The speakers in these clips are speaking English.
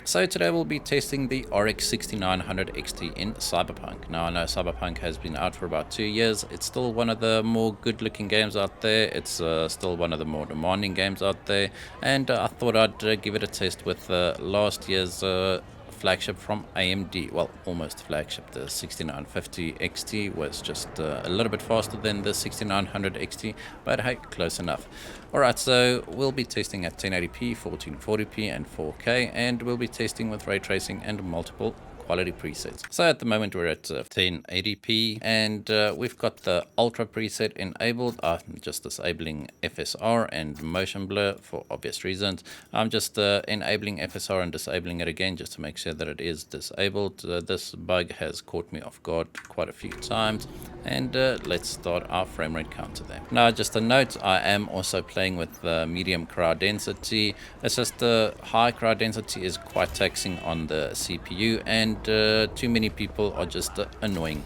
So today we'll be testing the RX 6900 XT in Cyberpunk. Now I know Cyberpunk has been out for about 2 years. It's still one of the more good looking games out there. It's still one of the more demanding games out there. And I thought I'd give it a test with last year's flagship from AMD. Well, almost flagship. The 6950 XT was just a little bit faster than the 6900 XT, but hey, close enough. Alright, so we'll be testing at 1080p, 1440p and 4K, and we'll be testing with ray tracing and multiple quality presets. So at the moment we're at 1080p, and we've got the ultra preset enabled. I'm just disabling FSR and motion blur for obvious reasons. I'm just enabling FSR and disabling it again just to make sure that it is disabled. This bug has caught me off guard quite a few times, and let's start our frame rate counter there. Now just a note, I am also playing with medium crowd density. It's just the high crowd density is quite taxing on the CPU, and too many people are just annoying.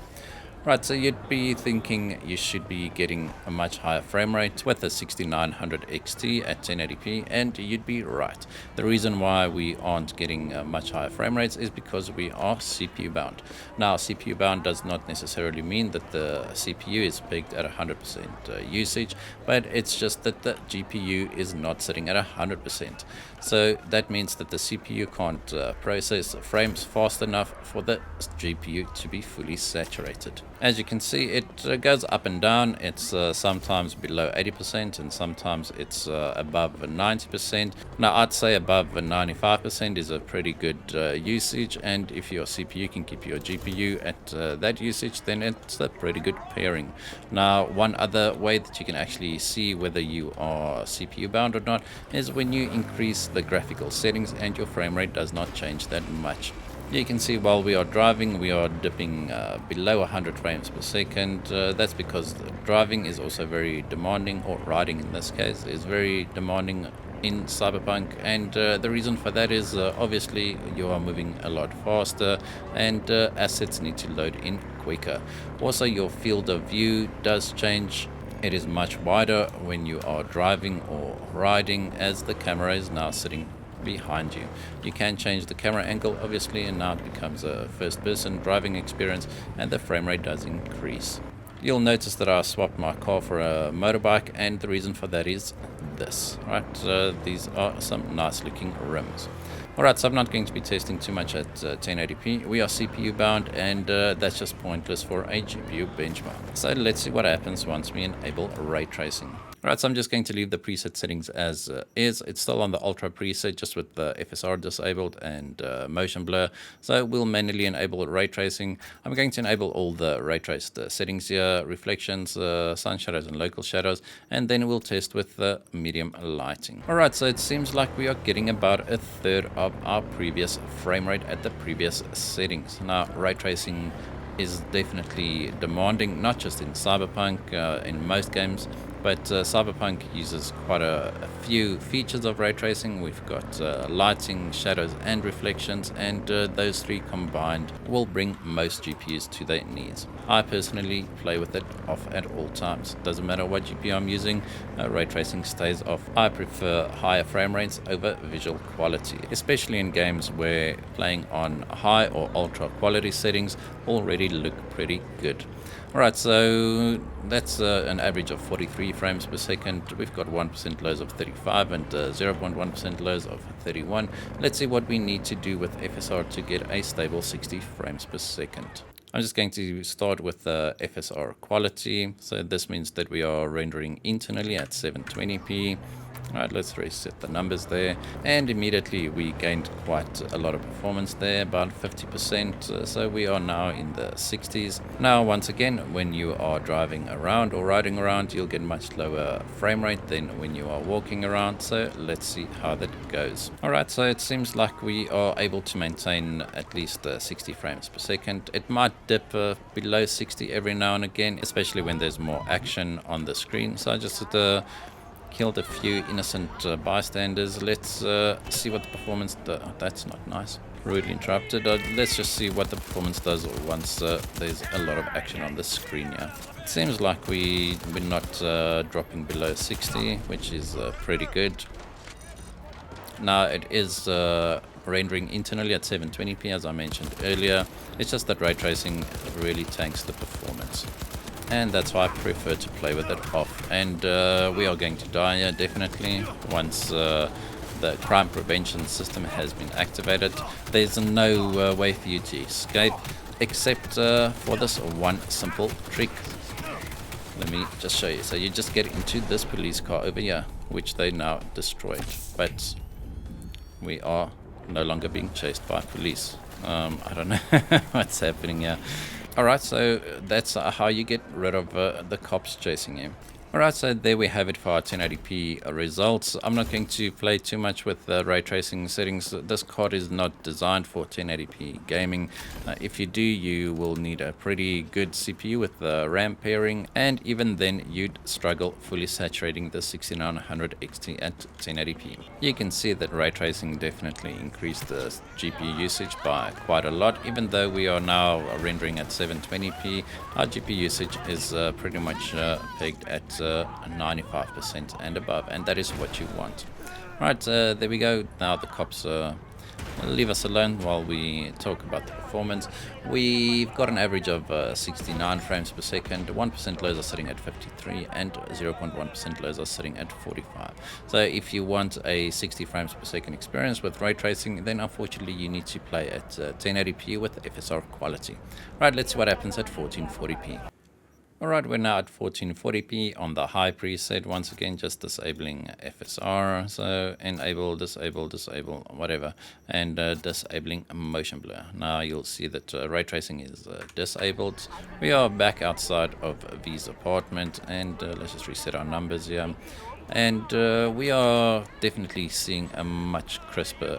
Right, so you'd be thinking you should be getting a much higher frame rate with the 6900 XT at 1080p, and you'd be right. The reason why we aren't getting much higher frame rates is because we are CPU bound. Now, CPU bound does not necessarily mean that the CPU is pegged at 100% usage, but it's just that the GPU is not sitting at 100%. So that means that the CPU can't process frames fast enough for the GPU to be fully saturated. As you can see, it goes up and down. It's sometimes below 80% and sometimes it's above 90%. Now I'd say above 95% is a pretty good usage, and if your CPU can keep your GPU at that usage, then it's a pretty good pairing. Now one other way that you can actually see whether you are CPU bound or not is when you increase the graphical settings and your frame rate does not change that much. You can see while we are driving, we are dipping below 100 frames per second. That's because driving is also very demanding, or riding in this case is very demanding in Cyberpunk, and the reason for that is obviously you are moving a lot faster, and assets need to load in quicker. Also, your field of view does change. It is much wider when you are driving or riding, as the camera is now sitting behind you. You can change the camera angle obviously, and now it becomes a first person driving experience, and the frame rate does increase. You'll notice that I swapped my car for a motorbike, and the reason for that is this, right? These are some nice looking rims. Alright, so I'm not going to be testing too much at 1080p. We are CPU bound, and that's just pointless for a GPU benchmark. So let's see what happens once we enable ray tracing. Alright, so I'm just going to leave the preset settings as is. It's still on the ultra preset, just with the FSR disabled and motion blur. So we'll manually enable ray tracing. I'm going to enable all the ray traced settings here: reflections, sun shadows and local shadows, and then we'll test with the medium lighting. Alright, so it seems like we are getting about a third of our previous frame rate at the previous settings. Now, ray tracing is definitely demanding, not just in Cyberpunk, in most games, but Cyberpunk uses quite a few features of ray tracing. We've got lighting, shadows and reflections, and those three combined will bring most GPUs to their knees. I personally play with it off at all times. Doesn't matter what GPU I'm using, ray tracing stays off. I prefer higher frame rates over visual quality, especially in games where playing on high or ultra quality settings already look pretty good. Alright, so that's an average of 43 frames per second. We've got 1% lows of 35 and 0.1% lows of 31. Let's see what we need to do with FSR to get a stable 60 frames per second. I'm just going to start with FSR Quality. So this means that we are rendering internally at 720p. Alright, let's reset the numbers there, and immediately we gained quite a lot of performance there, about 50%, so we are now in the 60s. Now once again, when you are driving around or riding around, you'll get much lower frame rate than when you are walking around, so let's see how that goes. Alright, so it seems like we are able to maintain at least 60 frames per second. It might dip below 60 every now and again, especially when there's more action on the screen, so I just killed a few innocent bystanders. Let's see what the performance does. That's not nice. Rudely interrupted. Let's just see what the performance does once there's a lot of action on the screen here. It seems like we're not dropping below 60, which is pretty good. Now it is rendering internally at 720p as I mentioned earlier. It's just that ray tracing really tanks the performance, and that's why I prefer to play with it off. And we are going to die here definitely once the crime prevention system has been activated. There's no way for you to escape except for this one simple trick. Let me just show you. So you just get into this police car over here, which they now destroyed, but we are no longer being chased by police. I don't know what's happening here. Alright, so that's how you get rid of the cops chasing you. Alright, so there we have it for our 1080p results. I'm not going to play too much with the ray tracing settings. This card is not designed for 1080p gaming. If you do, you will need a pretty good CPU with the RAM pairing, and even then you'd struggle fully saturating the 6900 XT at 1080p. You can see that ray tracing definitely increased the GPU usage by quite a lot. Even though we are now rendering at 720p, our GPU usage is pretty much pegged at 95% and above, and that is what you want. Right, there we go. Now the cops leave us alone while we talk about the performance. We've got an average of 69 frames per second, 1% lows are sitting at 53, and 0.1% lows are sitting at 45. So if you want a 60 frames per second experience with ray tracing, then unfortunately you need to play at 1080p with FSR Quality. Right, let's see what happens at 1440p. Alright, we're now at 1440p on the high preset. Once again, just disabling FSR. So enable, disable, disable, whatever. And disabling motion blur. Now you'll see that ray tracing is disabled. We are back outside of V's apartment, and let's just reset our numbers here. And we are definitely seeing a much crisper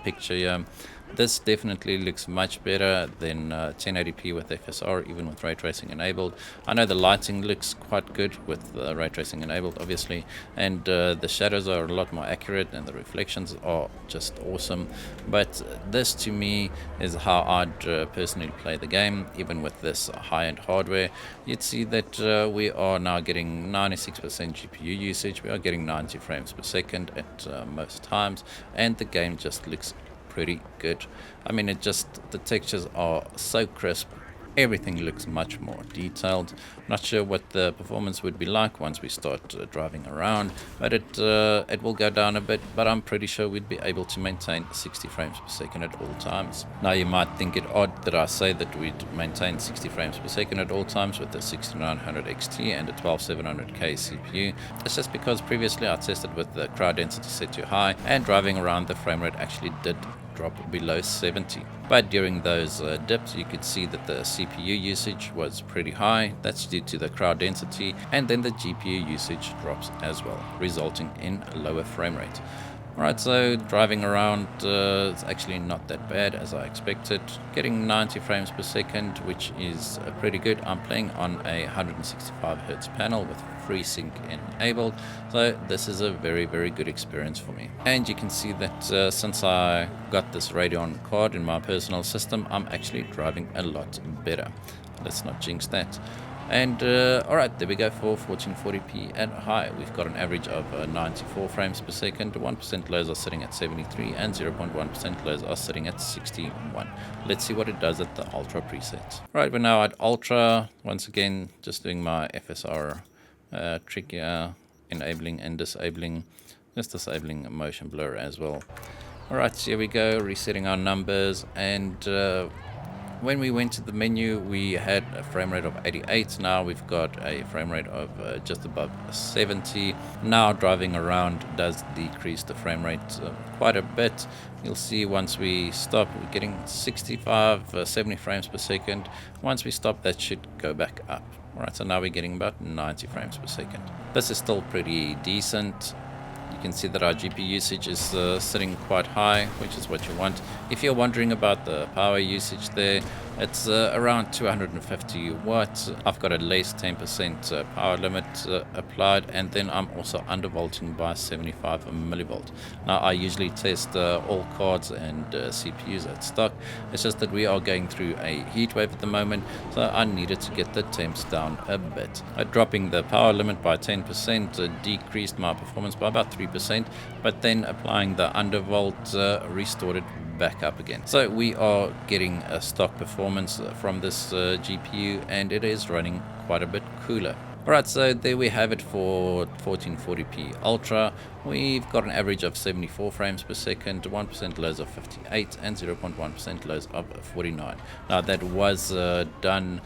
picture here. This definitely looks much better than 1080p with FSR, even with ray tracing enabled. I know the lighting looks quite good with ray tracing enabled, obviously, and the shadows are a lot more accurate and the reflections are just awesome. But this to me is how I'd personally play the game. Even with this high-end hardware, you'd see that we are now getting 96% GPU usage. We are getting 90 frames per second at most times, and the game just looks pretty good. I mean, the textures are so crisp, everything looks much more detailed. Not sure what the performance would be like once we start driving around, but it will go down a bit, but I'm pretty sure we'd be able to maintain 60 frames per second at all times. Now you might think it odd that I say that we'd maintain 60 frames per second at all times with the 6900 XT and a 12700K CPU. It's just because previously I tested with the crowd density set to high, and driving around the frame rate actually did drop below 70. But during those dips, you could see that the CPU usage was pretty high. That's due to the crowd density, and then the GPU usage drops as well, resulting in a lower frame rate. Alright, so driving around it's actually not that bad as I expected. Getting 90 frames per second, which is pretty good. I'm playing on a 165Hz panel with FreeSync enabled, so this is a very, very good experience for me. And you can see that since I got this Radeon card in my personal system, I'm actually driving a lot better. Let's not jinx that. And alright, there we go for 1440p at high. We've got an average of 94 frames per second, 1% lows are sitting at 73, and 0.1% lows are sitting at 61. Let's see what it does at the Ultra preset. Right, we're now at Ultra. Once again, just doing my FSR trick here, enabling and disabling, just disabling motion blur as well. Alright, so here we go, resetting our numbers, and when we went to the menu, we had a frame rate of 88. Now we've got a frame rate of just above 70. Now driving around does decrease the frame rate quite a bit. You'll see once we stop, we're getting 65, 70 frames per second. Once we stop, that should go back up. Alright, so now we're getting about 90 frames per second. This is still pretty decent. You can see that our GPU usage is sitting quite high, which is what you want. If you're wondering about the power usage there, It's around 250 watts. I've got a less 10% power limit applied, and then I'm also undervolting by 75 millivolt. Now I usually test all cards and CPUs at stock. It's just that we are going through a heat wave at the moment, so I needed to get the temps down a bit. Dropping the power limit by 10% decreased my performance by about 3%, but then applying the undervolt restored it back up again. So we are getting a stock performance from this GPU, and it is running quite a bit cooler. Alright, so there we have it for 1440p Ultra. We've got an average of 74 frames per second, 1% lows of 58, and 0.1% lows of 49. Now that was done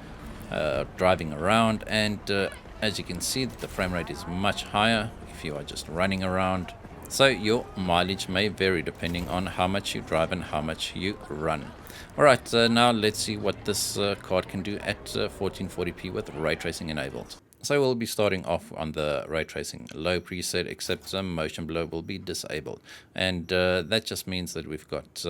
driving around, and as you can see, the frame rate is much higher if you are just running around. So your mileage may vary depending on how much you drive and how much you run. Alright, now let's see what this card can do at 1440p with ray tracing enabled. So we'll be starting off on the ray tracing low preset, except motion blur will be disabled. And that just means that we've got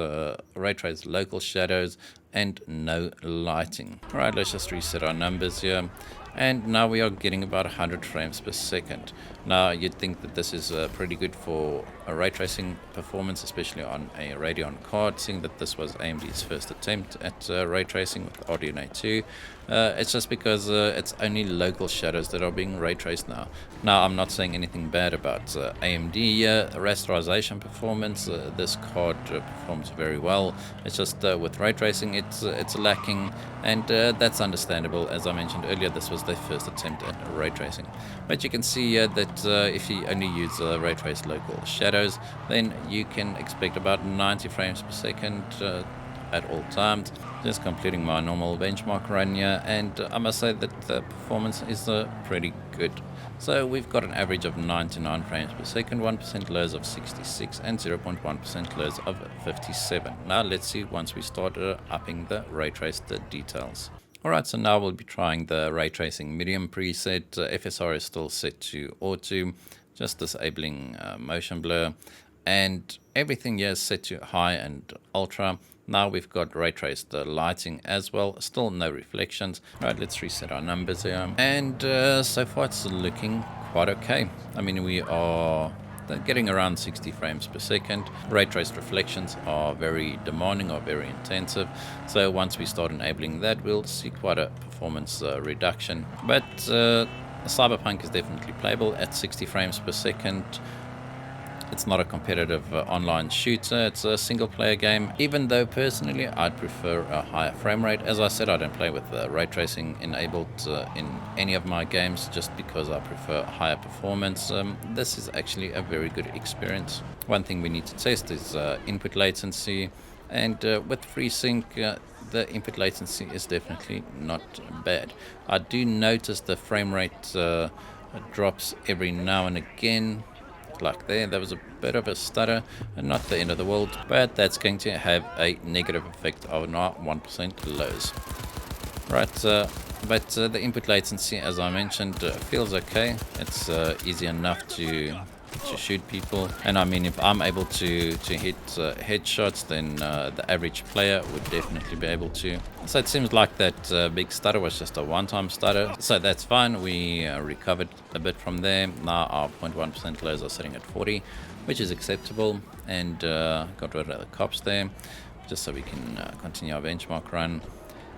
ray trace local shadows and no lighting. Alright, let's just reset our numbers here. And now we are getting about 100 frames per second. Now you'd think that this is pretty good for a ray tracing performance, especially on a Radeon card, seeing that this was AMD's first attempt at ray tracing with RDNA 2. It's just because it's only local shadows that are being ray traced now. Now I'm not saying anything bad about AMD rasterization performance. This card performs very well. It's just with ray tracing it's lacking, and that's understandable. As I mentioned earlier, this was their first attempt at ray tracing. But you can see that if you only use ray trace local shadows, then you can expect about 90 frames per second at all times. Just completing my normal benchmark run here, and I must say that the performance is pretty good. So we've got an average of 99 frames per second, 1% lows of 66, and 0.1% lows of 57. Now let's see once we start upping the ray trace details. Alright, so now we'll be trying the ray tracing medium preset. FSR is still set to auto, just disabling motion blur, and everything here is set to high and ultra. Now we've got ray traced lighting as well, still no reflections. Alright, let's reset our numbers here, and so far it's looking quite okay. I mean, we are getting around 60 frames per second. Ray traced reflections are very demanding or very intensive, so once we start enabling that, we'll see quite a performance reduction. But Cyberpunk is definitely playable at 60 frames per second. It's not a competitive online shooter, it's a single player game, even though personally I'd prefer a higher frame rate. As I said, I don't play with ray tracing enabled in any of my games just because I prefer higher performance. This is actually a very good experience. One thing we need to test is input latency, and with FreeSync the input latency is definitely not bad. I do notice the frame rate drops every now and again. Like there was a bit of a stutter, and not the end of the world, but that's going to have a negative effect on our 1% lows. Right, but the input latency, as I mentioned, feels okay. It's easy enough to shoot people, and I mean, if I'm able to hit headshots, then the average player would definitely be able to. So it seems like that big stutter was just a one-time stutter, so that's fine. We recovered a bit from there. Now our 0.1% lows are sitting at 40, which is acceptable, and got rid of the cops there just so we can continue our benchmark run.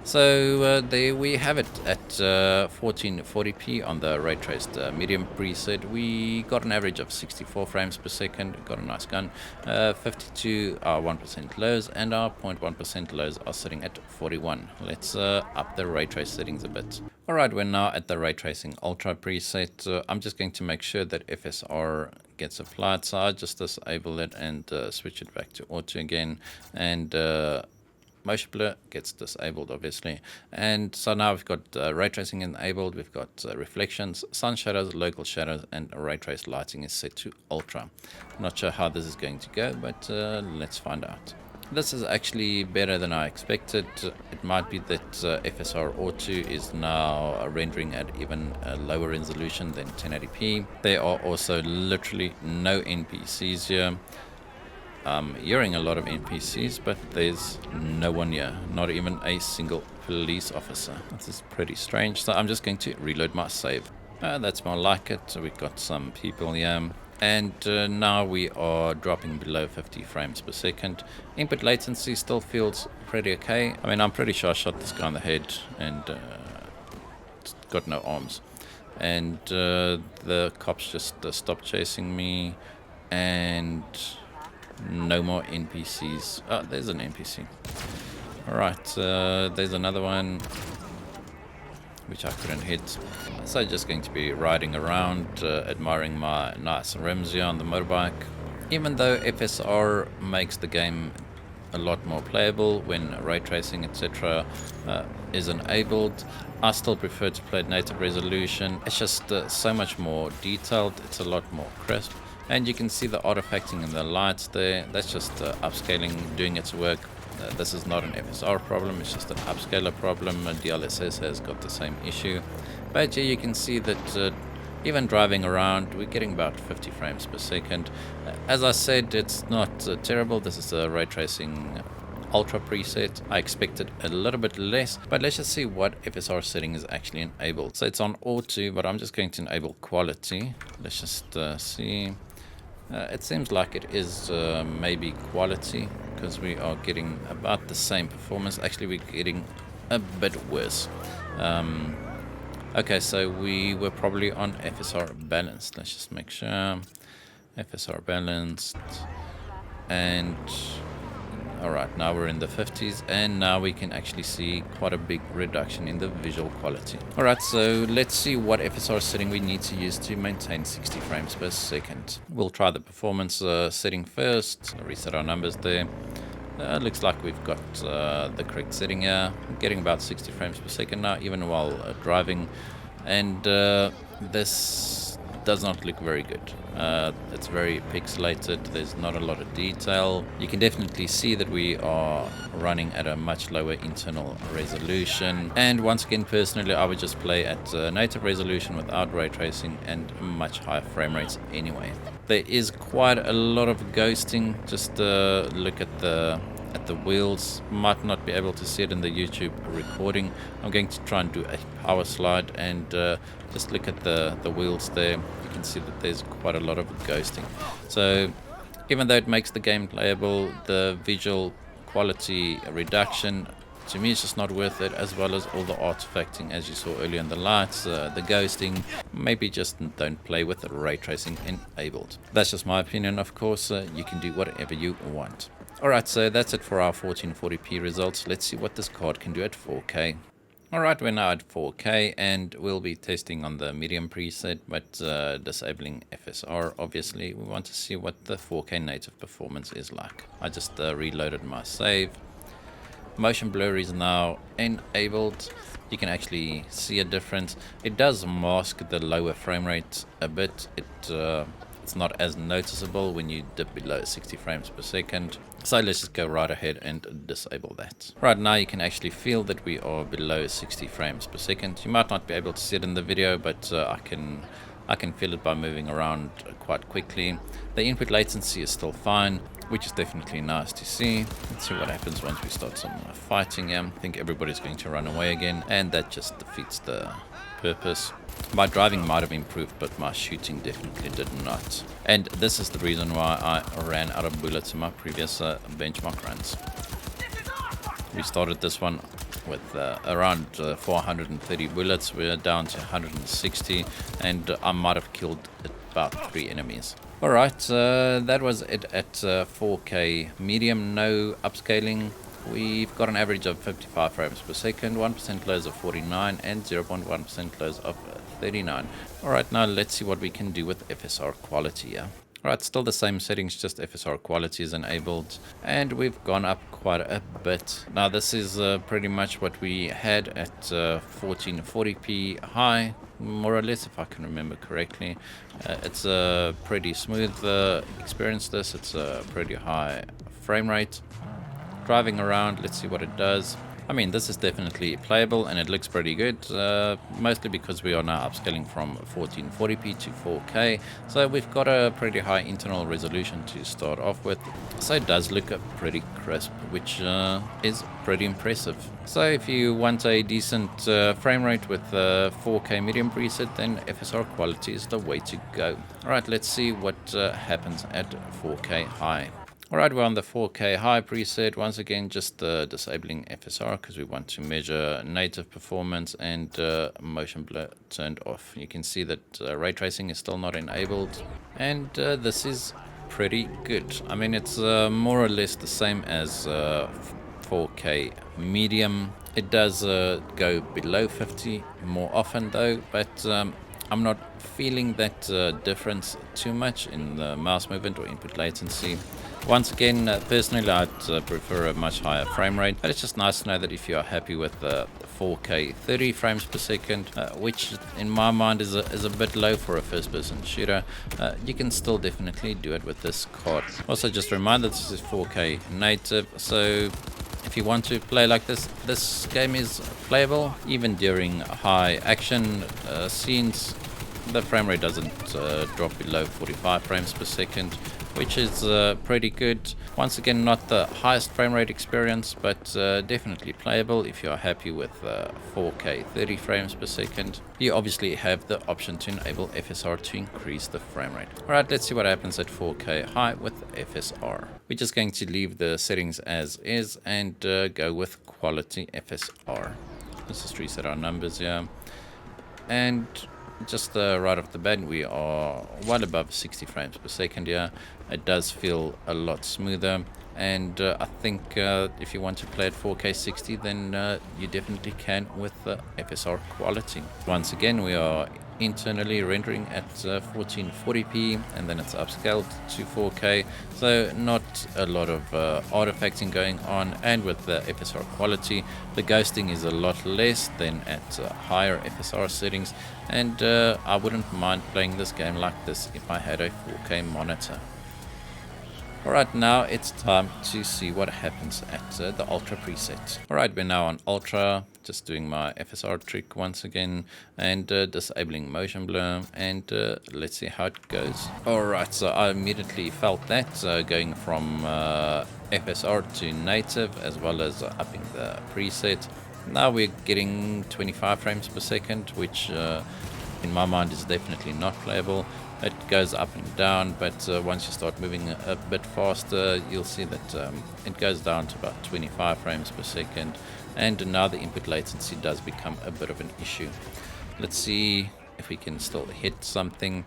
So there we have it at 1440p on the ray traced medium preset. We got an average of 64 frames per second, got a nice gun. 52 are 1% lows, and our 0.1% lows are sitting at 41. Let's up the ray trace settings a bit. Alright, we're now at the ray tracing ultra preset. I'm just going to make sure that FSR gets applied, so I just disable it and switch it back to auto again, and motion blur gets disabled, obviously. And so now we've got ray tracing enabled, we've got reflections, sun shadows, local shadows, and ray trace lighting is set to ultra. Not sure how this is going to go, but let's find out. This is actually better than I expected. It might be that FSR Auto is now rendering at even a lower resolution than 1080p. There are also literally no NPCs here. I'm hearing a lot of NPCs, but there's no one here, not even a single police officer. This is pretty strange, so I'm just going to reload my save. That's more like it. So we've got some people here. And now we are dropping below 50 frames per second. Input latency still feels pretty okay. I mean, I'm pretty sure I shot this guy in the head and got no arms. And the cops just stopped chasing me, and no more NPCs. Oh, there's an NPC. Alright, there's another one which I couldn't hit. So just going to be riding around, admiring my nice rims here on the motorbike. Even though FSR makes the game a lot more playable when ray tracing etc. Is enabled, I still prefer to play at native resolution. It's just so much more detailed, it's a lot more crisp, and you can see the artifacting in the lights there. That's just upscaling doing its work. This is not an FSR problem, it's just an upscaler problem. DLSS has got the same issue. But here you can see that even driving around, we're getting about 50 frames per second. As I said, it's not terrible. This is a ray tracing ultra preset. I expected a little bit less, but let's just see what FSR setting is actually enabled. So it's on auto, but I'm just going to enable quality. Let's just see. It seems like it is maybe quality, because we are getting about the same performance. Actually, we're getting a bit worse. Okay, so we were probably on FSR Balanced. Let's just make sure. FSR Balanced. And alright, now we're in the 50s, and now we can actually see quite a big reduction in the visual quality. Alright, so let's see what FSR setting we need to use to maintain 60 frames per second. We'll try the performance setting first. Reset our numbers there. Looks like we've got the correct setting here. I'm getting about 60 frames per second now, even while driving. And this does not look very good. It's very pixelated. There's not a lot of detail. You can definitely see that we are running at a much lower internal resolution. And once again, personally, I would just play at native resolution without ray tracing and much higher frame rates anyway. There is quite a lot of ghosting. Just look at the wheels. Might not be able to see it in the YouTube recording. I'm going to try and do a power slide and just look at the wheels there. You can see that there's quite a lot of ghosting. So even though it makes the game playable, the visual quality reduction to me it's just not worth it, as well as all the artifacting as you saw earlier in the lights, the ghosting. Maybe just don't play with the ray tracing enabled. That's just my opinion, of course. You can do whatever you want. Alright, so that's it for our 1440p results. Let's see what this card can do at 4K. Alright, we're now at 4K, and we'll be testing on the medium preset, but disabling FSR. Obviously, we want to see what the 4K native performance is like. I just reloaded my save. Motion blur is now enabled. You can actually see a difference. It does mask the lower frame rate a bit. It's not as noticeable when you dip below 60 frames per second. So let's just go right ahead and disable that. Right now you can actually feel that we are below 60 frames per second. You might not be able to see it in the video, but I can feel it by moving around quite quickly. The input latency is still fine, which is definitely nice to see. Let's see what happens once we start some fighting here. I think everybody's going to run away again, and that just defeats the purpose. My driving might have improved, but my shooting definitely did not. And this is the reason why I ran out of bullets in my previous benchmark runs. We started this one with around 430 bullets. We're down to 160, and I might have killed about 3 enemies. Alright, that was it at 4K medium, no upscaling. We've got an average of 55 frames per second, 1% close of 49, and 0.1% close of 39. Alright, now let's see what we can do with FSR Quality here. Alright, still the same settings, just FSR Quality is enabled, and we've gone up quite a bit. Now this is pretty much what we had at 1440p high, more or less, if I can remember correctly. It's a pretty smooth experience this. It's a pretty high frame rate. Driving around, let's see what it does. I mean, this is definitely playable and it looks pretty good, mostly because we are now upscaling from 1440p to 4K, so we've got a pretty high internal resolution to start off with, so it does look pretty crisp, which is pretty impressive. So if you want a decent frame rate with 4K medium preset, then FSR Quality is the way to go. Alright, let's see what happens at 4K high. Alright, we're on the 4K high preset. Once again, just disabling FSR because we want to measure native performance, and motion blur turned off. You can see that ray tracing is still not enabled, and this is pretty good. I mean, it's more or less the same as 4K medium. It does go below 50 more often though, but I'm not feeling that difference too much in the mouse movement or input latency. Once again, personally, I'd prefer a much higher frame rate, but it's just nice to know that if you are happy with 4K 30 frames per second, which in my mind is a bit low for a first-person shooter, you can still definitely do it with this card. Also, just a reminder, this is 4K native, so if you want to play like this game is playable even during high action scenes. The frame rate doesn't drop below 45 frames per second, which is pretty good. Once again, not the highest frame rate experience, but definitely playable if you are happy with 4K 30 frames per second. You obviously have the option to enable FSR to increase the frame rate. Alright, let's see what happens at 4K high with FSR. We're just going to leave the settings as is and go with quality FSR. Let's just reset our numbers here. And just right off the bat, we are well above 60 frames per second here. It does feel a lot smoother, and I think if you want to play at 4K 60, then you definitely can with FSR Quality. Once again, we are internally rendering at 1440p, and then it's upscaled to 4K, so not a lot of artifacting going on. And with the FSR Quality, the ghosting is a lot less than at higher FSR settings, and I wouldn't mind playing this game like this if I had a 4K monitor. Alright, now it's time to see what happens at the Ultra preset. Alright, we're now on Ultra, just doing my FSR trick once again, and disabling motion blur, and let's see how it goes. Alright, so I immediately felt that, going from FSR to native, as well as upping the preset. Now we're getting 25 frames per second, which in my mind is definitely not playable. It goes up and down, but once you start moving a bit faster, you'll see that it goes down to about 25 frames per second, and now the input latency does become a bit of an issue. Let's see if we can still hit something.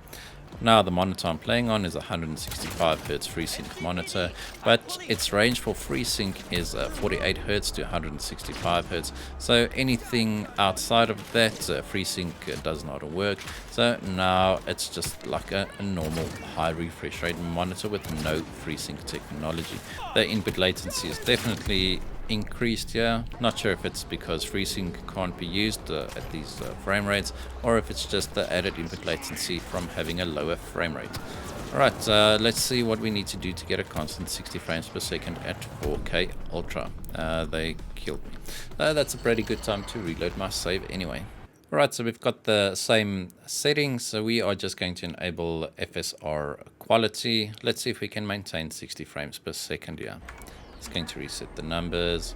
Now the monitor I'm playing on is a 165 Hz FreeSync monitor, but its range for FreeSync is 48 Hz to 165 Hz. So anything outside of that, FreeSync does not work. So now it's just like a normal high refresh rate monitor with no FreeSync technology. The input latency is definitely increased here. Not sure if it's because FreeSync can't be used at these frame rates, or if it's just the added input latency from having a lower frame rate. Alright, let's see what we need to do to get a constant 60 frames per second at 4K Ultra. They killed me. That's a pretty good time to reload my save anyway. Alright, so we've got the same settings, so we are just going to enable FSR Quality. Let's see if we can maintain 60 frames per second here. It's going to reset the numbers,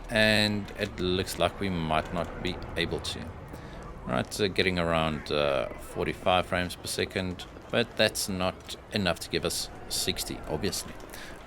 and it looks like we might not be able to. Alright, so getting around 45 frames per second, but that's not enough to give us 60, obviously.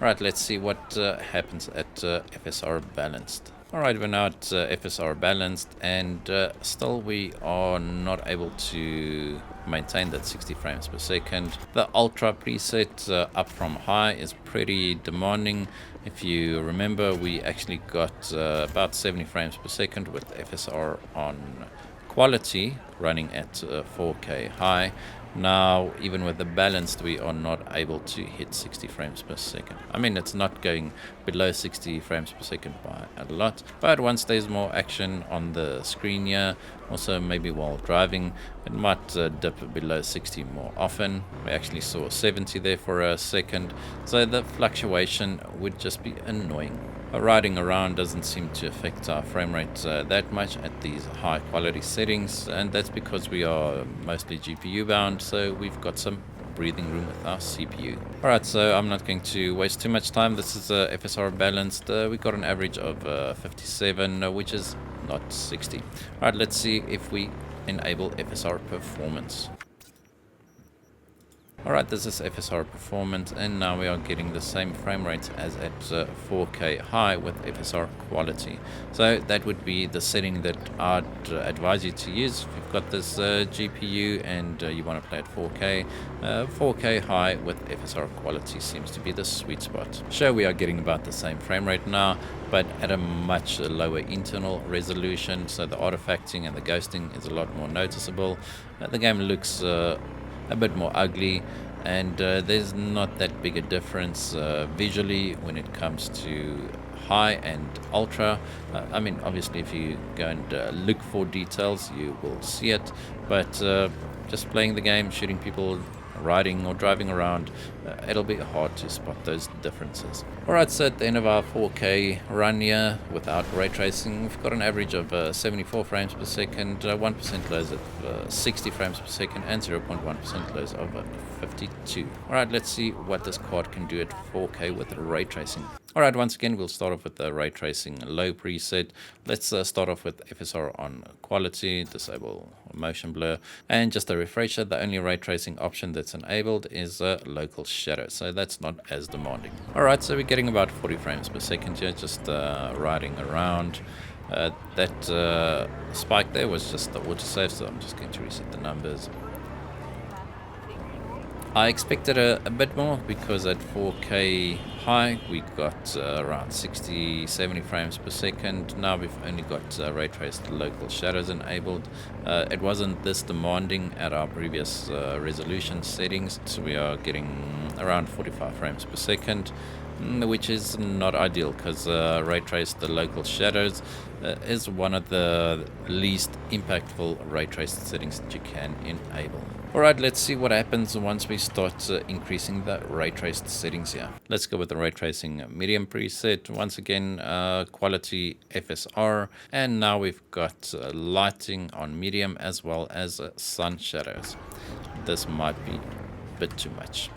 Alright, let's see what happens at FSR Balanced. Alright, we're now at FSR Balanced, and still we are not able to maintain that 60 frames per second. The Ultra preset up from high is pretty demanding. If you remember, we actually got about 70 frames per second with FSR on Quality running at 4K high. Now, even with the Balanced, we are not able to hit 60 frames per second. I mean, it's not going below 60 frames per second by a lot, but once there's more action on the screen here, also maybe while driving, it might dip below 60 more often. We actually saw 70 there for a second, so the fluctuation would just be annoying. Riding around doesn't seem to affect our frame rate that much at these high quality settings, and that's because we are mostly GPU bound, so we've got some breathing room with our CPU. Alright, so I'm not going to waste too much time. This is FSR Balanced. We got an average of 57, which is not 60. Alright, let's see if we enable FSR Performance. Alright, this is FSR Performance, and now we are getting the same frame rates as at 4K high with FSR Quality. So that would be the setting that I'd advise you to use if you've got this GPU and you want to play at 4K. 4K high with FSR Quality seems to be the sweet spot. Sure, we are getting about the same frame rate now, but at a much lower internal resolution, so the artifacting and the ghosting is a lot more noticeable. The game looks a bit more ugly, and there's not that big a difference visually when it comes to high and ultra. I mean, obviously if you go and look for details you will see it, but just playing the game, shooting people, riding or driving around, it'll be hard to spot those differences. Alright, so at the end of our 4K run here without ray tracing, we've got an average of 74 frames per second, 1% lows at 60 frames per second, and 0.1% lows of 52. Alright, let's see what this card can do at 4K with ray tracing. Alright, once again we'll start off with the ray tracing low preset. Let's start off with FSR on quality, disable motion blur, and just a refresher, the only ray tracing option that's enabled is local shadow, so that's not as demanding. Alright, so we're getting about 40 frames per second here, just riding around. That spike there was just the autosave, so I'm just going to reset the numbers. I expected a bit more because at 4K high we got around 60-70 frames per second. Now we've only got ray traced local shadows enabled. It wasn't this demanding at our previous resolution settings, so we are getting around 45 frames per second, which is not ideal because ray traced the local shadows is one of the least impactful ray traced settings that you can enable. Alright, let's see what happens once we start increasing the ray traced settings here. Let's go with the ray tracing medium preset. Once again, quality FSR, and now we've got lighting on medium as well as sun shadows. This might be a bit too much.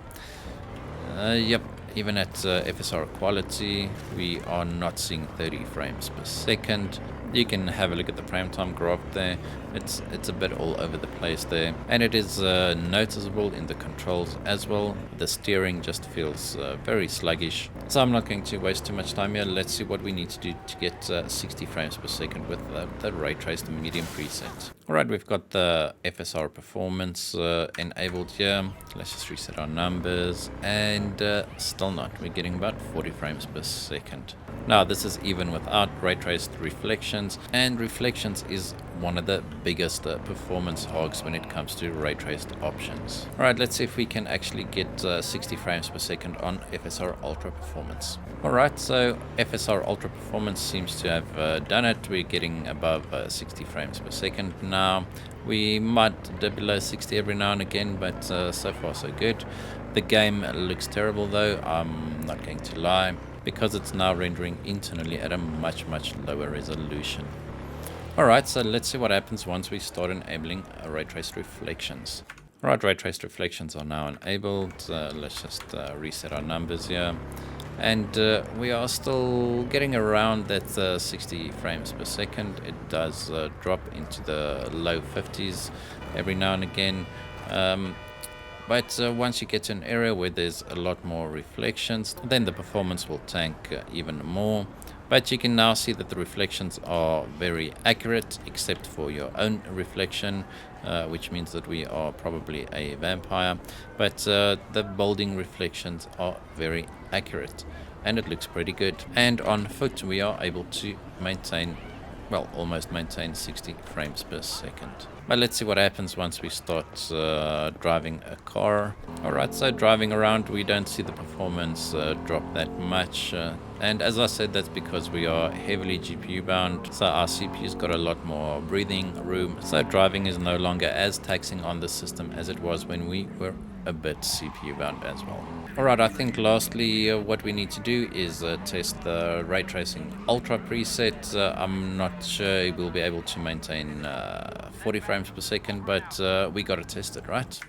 Yep, even at FSR quality we are not seeing 30 frames per second. You can have a look at the frame time graph there. It's a bit all over the place there, and it is noticeable in the controls as well. The steering just feels very sluggish, so I'm not going to waste too much time here. Let's see what we need to do to get 60 frames per second with the ray traced medium preset. Alright, we've got the FSR Performance enabled here. Let's just reset our numbers, and still not. We're getting about 40 frames per second. Now this is even without ray traced reflections, and reflections is one of the biggest performance hogs when it comes to ray traced options. Alright, let's see if we can actually get 60 frames per second on FSR Ultra Performance. Alright, so FSR Ultra Performance seems to have done it. We're getting above 60 frames per second now. We might dip below 60 every now and again, but so far so good. The game looks terrible though, I'm not going to lie, because it's now rendering internally at a much lower resolution. Alright, so let's see what happens once we start enabling ray traced reflections. Alright, ray traced reflections are now enabled. Let's just reset our numbers here. And we are still getting around that 60 frames per second. It does drop into the low 50s every now and again. But once you get to an area where there's a lot more reflections, then the performance will tank even more. But you can now see that the reflections are very accurate, except for your own reflection, which means that we are probably a vampire. But the building reflections are very accurate, and it looks pretty good. And on foot we are able to maintain, well, almost maintain 60 frames per second. But let's see what happens once we start driving a car. Alright, so driving around we don't see the performance drop that much. And as I said, that's because we are heavily GPU bound, so our CPU's got a lot more breathing room. So driving is no longer as taxing on the system as it was when we were a bit CPU bound as well. Alright, I think lastly what we need to do is test the Ray Tracing Ultra preset. I'm not sure we'll be able to maintain 40 frames per second, but we gotta test it, right?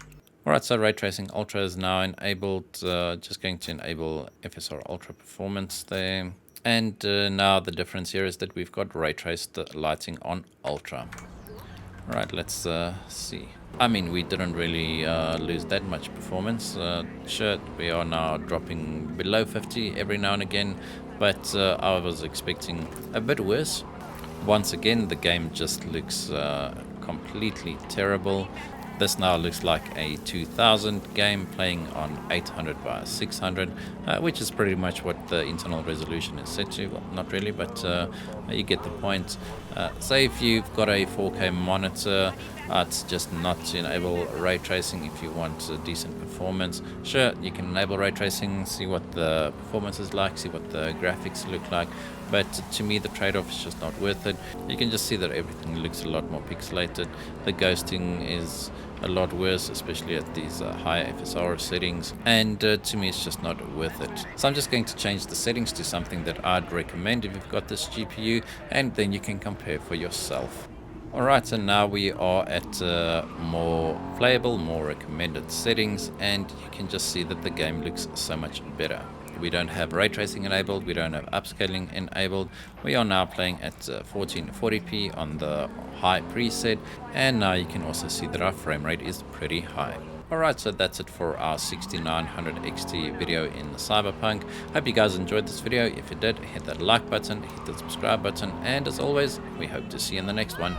Alright, so Ray Tracing Ultra is now enabled. Just going to enable FSR Ultra Performance there. And now the difference here is that we've got ray traced lighting on Ultra. Alright, let's see. I mean, we didn't really lose that much performance. Sure, we are now dropping below 50 every now and again, but I was expecting a bit worse. Once again, the game just looks completely terrible. This now looks like a 2000 game playing on 800 by 600, which is pretty much what the internal resolution is set to. Well, not really, but you get the point. Say if you've got a 4K monitor, it's just not to enable ray tracing if you want a decent performance. Sure, you can enable ray tracing, see what the performance is like, see what the graphics look like, but to me the trade-off is just not worth it. You can just see that everything looks a lot more pixelated. The ghosting is a lot worse, especially at these higher FSR settings, and to me it's just not worth it. So I'm just going to change the settings to something that I'd recommend if you've got this GPU, and then you can compare for yourself. Alright, so now we are at more playable, more recommended settings, and you can just see that the game looks so much better. We don't have ray tracing enabled, we don't have upscaling enabled. We are now playing at 1440p on the high preset, and now you can also see that our frame rate is pretty high. Alright, so that's it for our 6900 XT video in Cyberpunk. Hope you guys enjoyed this video. If you did, hit that like button, hit the subscribe button, and as always, we hope to see you in the next one.